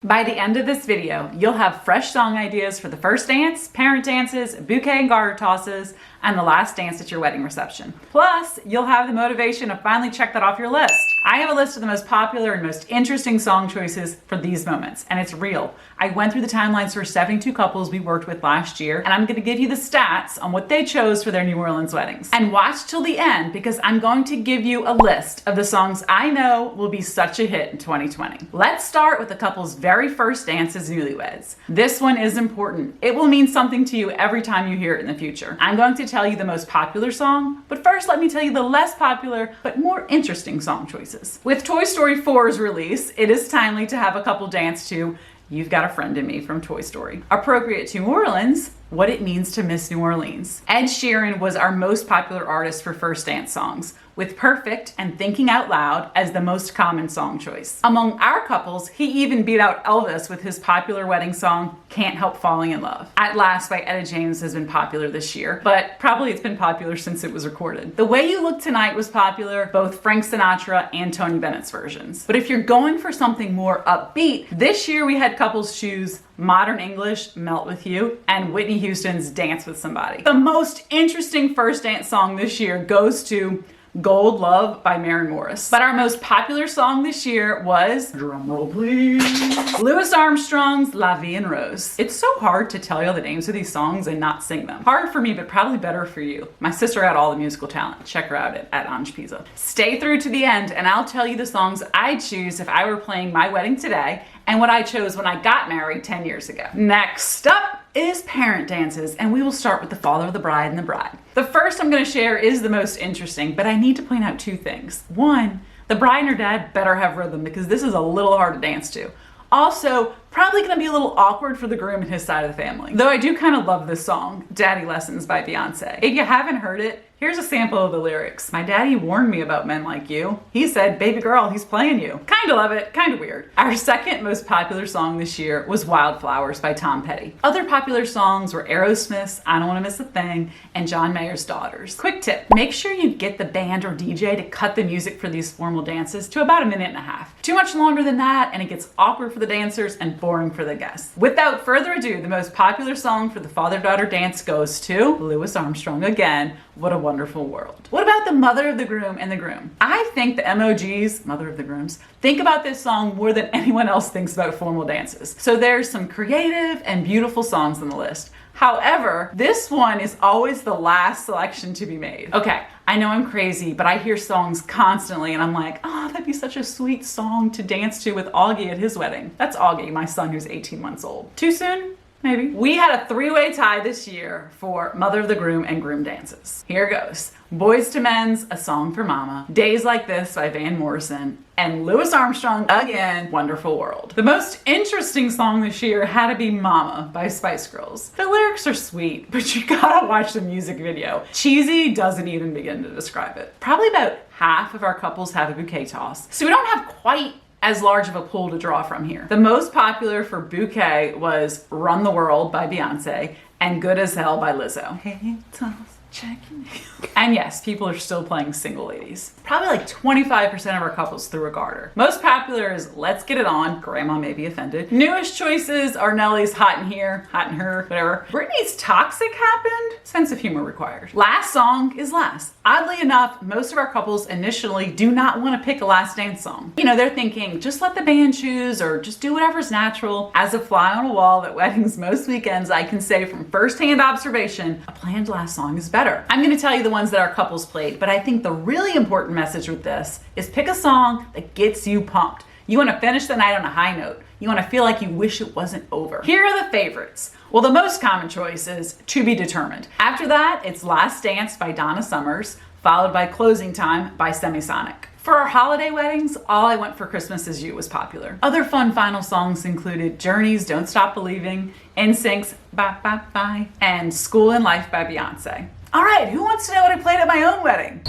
By the end of this video, you'll have fresh song ideas for the first dance, parent dances, bouquet and garter tosses, and the last dance at your wedding reception. Plus, you'll have the motivation to finally check that off your list. I have a list of the most popular and most interesting song choices for these moments, and it's real. I went through the timelines for 72 couples we worked with last year, and I'm gonna give you the stats on what they chose for their New Orleans weddings. And watch till the end, because I'm going to give you a list of the songs I know will be such a hit in 2020. Let's start with the couple's very first dance as newlyweds. This one is important. It will mean something to you every time you hear it in the future. I'm going to tell you the most popular song, but first let me tell you the less popular but more interesting song choices. With Toy Story 4's release, it is timely to have a couple dance to You've Got a Friend in Me from Toy Story. Appropriate to New Orleans, What It Means to Miss New Orleans. Ed Sheeran was our most popular artist for first dance songs, with Perfect and Thinking Out Loud as the most common song choice. Among our couples, he even beat out Elvis with his popular wedding song, Can't Help Falling in Love. At Last by Eda James has been popular this year, but probably it's been popular since it was recorded. The Way You Look Tonight was popular, both Frank Sinatra and Tony Bennett's versions. But if you're going for something more upbeat, this year we had couples choose Modern English, Melt With You, and Whitney Houston's Dance With Somebody. The most interesting first dance song this year goes to Gold Love by Maren Morris. But our most popular song this year was, drumroll please, Louis Armstrong's La Vie en Rose. It's so hard to tell you all the names of these songs and not sing them. Hard for me, but probably better for you. My sister had all the musical talent. Check her out at Ange Pizza. Stay through to the end and I'll tell you the songs I'd choose if I were playing my wedding today and what I chose when I got married 10 years ago. Next up is parent dances, and we will start with the father of the bride and the bride. The first I'm gonna share is the most interesting, but I need to point out two things. One, the bride and her dad better have rhythm because this is a little hard to dance to. Also, probably gonna be a little awkward for the groom and his side of the family. Though I do kind of love this song, Daddy Lessons by Beyonce. If you haven't heard it, here's a sample of the lyrics. My daddy warned me about men like you. He said, baby girl, he's playing you. Kinda love it, kinda weird. Our second most popular song this year was Wildflowers by Tom Petty. Other popular songs were Aerosmith's I Don't Wanna Miss a Thing and John Mayer's Daughters. Quick tip, make sure you get the band or DJ to cut the music for these formal dances to about 1.5 minutes. Too much longer than that and it gets awkward for the dancers and boring for the guests. Without further ado, the most popular song for the father-daughter dance goes to Louis Armstrong again, What a Wonderful World. What about the mother of the groom and the groom? I think the MOGs, mother of the grooms, think about this song more than anyone else thinks about formal dances. So there's some creative and beautiful songs on the list. However, this one is always the last selection to be made. Okay, I know I'm crazy, but I hear songs constantly and I'm like, oh, that'd be such a sweet song to dance to with Augie at his wedding. That's Augie, my son who's 18 months old. Too soon? Maybe. We had a three-way tie this year for Mother of the Groom and Groom dances. Here goes. Boys to Men's A Song for Mama, Days Like This by Van Morrison, and Louis Armstrong again, Wonderful World. The most interesting song this year had to be Mama by Spice Girls. The lyrics are sweet, but you gotta watch the music video. Cheesy doesn't even begin to describe it. Probably about half of our couples have a bouquet toss, so we don't have quite as large of a pool to draw from here. The most popular for bouquet was Run the World by Beyonce and Good as Hell by Lizzo. Hey, toss, check your nails. And yes, people are still playing Single Ladies. Probably like 25% of our couples threw a garter. Most popular is Let's Get It On, Grandma May Be Offended. Newest choices are Nelly's Hot in Here, Hot in Her, whatever. Britney's Toxic happened, sense of humor required. Last song is Last. Oddly enough, most of our couples initially do not want to pick a last dance song. You know, they're thinking, just let the band choose or just do whatever's natural. As a fly on a wall at weddings most weekends, I can say from firsthand observation, a planned last song is better. I'm going to tell you the ones that our couples played, but I think the really important message with this is pick a song that gets you pumped. You want to finish the night on a high note. You want to feel like you wish it wasn't over. Here are the favorites. Well, the most common choice is To Be Determined. After that, it's Last Dance by Donna Summers, followed by Closing Time by Semisonic. For our holiday weddings, All I Want for Christmas Is You was popular. Other fun final songs included Journey's Don't Stop Believing, NSYNC's Bye Bye Bye, and School and Life by Beyonce. All right, who wants to know what I played at my own wedding?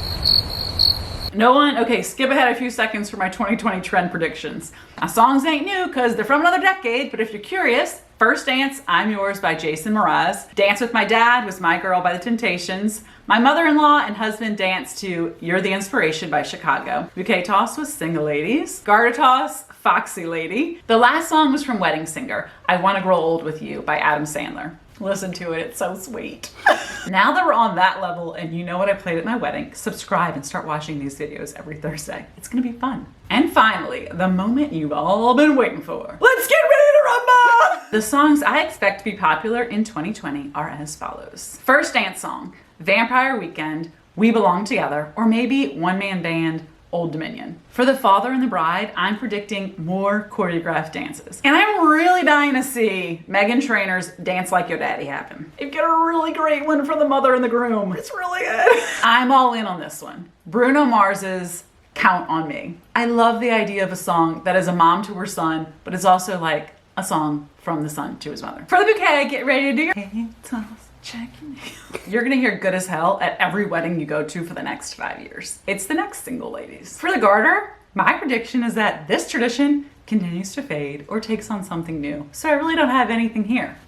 No one? Okay, skip ahead a few seconds for my 2020 trend predictions. My songs ain't new because they're from another decade, but if you're curious, First Dance, I'm Yours by Jason Mraz. Dance with My Dad was My Girl by The Temptations. My mother-in-law and husband danced to You're the Inspiration by Chicago. Bouquet Toss was Single Ladies. Garter Toss, Foxy Lady. The last song was from Wedding Singer, I Wanna Grow Old With You by Adam Sandler. Listen to it, it's so sweet. Now that we're on that level and you know what I played at my wedding, subscribe and start watching these videos every Thursday. It's gonna be fun. And finally, the moment you've all been waiting for. Let's get ready to rumble! The songs I expect to be popular in 2020 are as follows. First dance song, Vampire Weekend, We Belong Together, or maybe One Man Band, Old Dominion. For the father and the bride, I'm predicting more choreographed dances. And I'm really dying to see Meghan Trainor's Dance Like Your Daddy happen. You've got a really great one for the mother and the groom. It's really good. I'm all in on this one. Bruno Mars's Count on Me. I love the idea of a song that is a mom to her son, but is also like a song from the son to his mother. For the bouquet, get ready to do your hand toss. You're gonna hear Good as Hell at every wedding you go to for the next 5 years. It's the next Single Ladies. For the garter, my prediction is that this tradition continues to fade or takes on something new. So I really don't have anything here.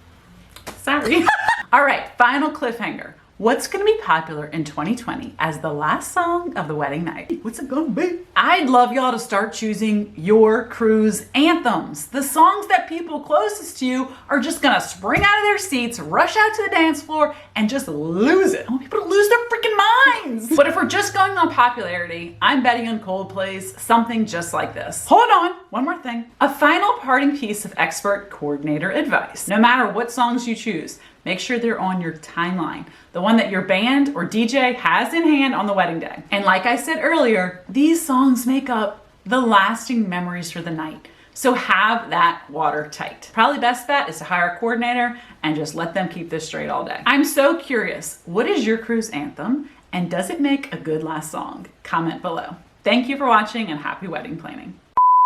Sorry. All right, final cliffhanger. What's gonna be popular in 2020 as the last song of the wedding night? What's it gonna be? I'd love y'all to start choosing your cruise anthems. The songs that people closest to you are just gonna spring out of their seats, rush out to the dance floor, and just lose it. I want people to lose their freaking minds. But if we're just going on popularity, I'm betting on Coldplay's Something Just Like This. Hold on, one more thing. A final parting piece of expert coordinator advice. No matter what songs you choose, make sure they're on your timeline, the one that your band or DJ has in hand on the wedding day. And like I said earlier, these songs make up the lasting memories for the night. So have that watertight. Probably best bet is to hire a coordinator and just let them keep this straight all day. I'm so curious, what is your cruise anthem? And does it make a good last song? Comment below. Thank you for watching and happy wedding planning.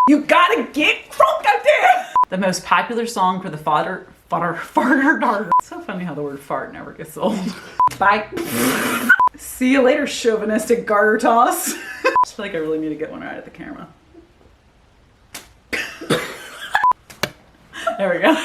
You gotta get crunk out there! The most popular song for the farter. It's so funny how the word fart never gets old. Bye. See you later, chauvinistic garter toss. I just feel like I really need to get one right at the camera. There we go.